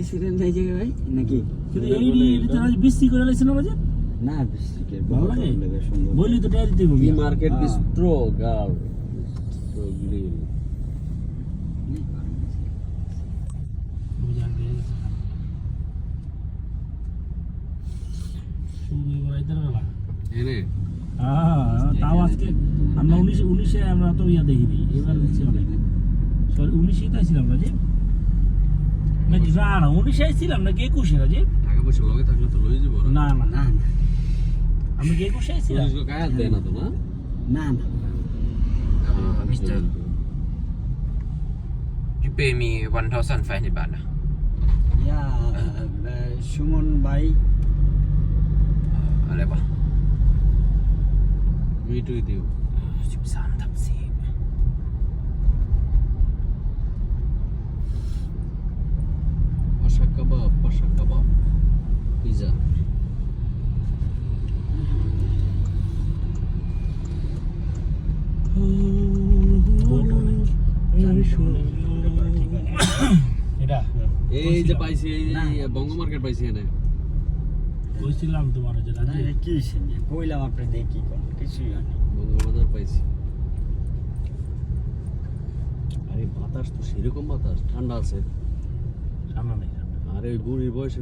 Serial যাই জায়গায় ভাই নাকি কিন্তু এই তারা বিসি করে লাইছে না বাজে না বিস্কিটের ভালো লাগে বলি তো টায়ার দিতে কি হবে মার্কেট বিস্ট্রো গাও বিস্ট্রো গ্রিল এনে তাও আজকে আমরা 19 আমরা তো ইয়া দেখিনি এবার দেখছি অনেক সরি 19 তাই ছিলাম না যে নাকি না 19 ছিলাম নাকি 21 না যে টাকা পয়সা লগে থাকলে তো লই যাব না না না না আমি কি 21 ছিলাম পুলিশ কাজ দেয় না তো না না না Mister, you pay me 1,500 baht. ইয়া সুমন ভাইอะไรวะ meet with you 13/10 Pasha kebab pizza এটা এই যে পাইছি এই যে বঙ্গ মার্কেট পাইছি এনে কইছিলাম তোমার যেটা না এটা কি হইছে কইলাম আপনি দেখি কোন কিছুই হয় না বঙ্গ বাজার পাইছি আরে বাতাস তো সেরকম বাতাস ঠান্ডা আছে সামনে নেই আরে ওই বুড়ির বয়সে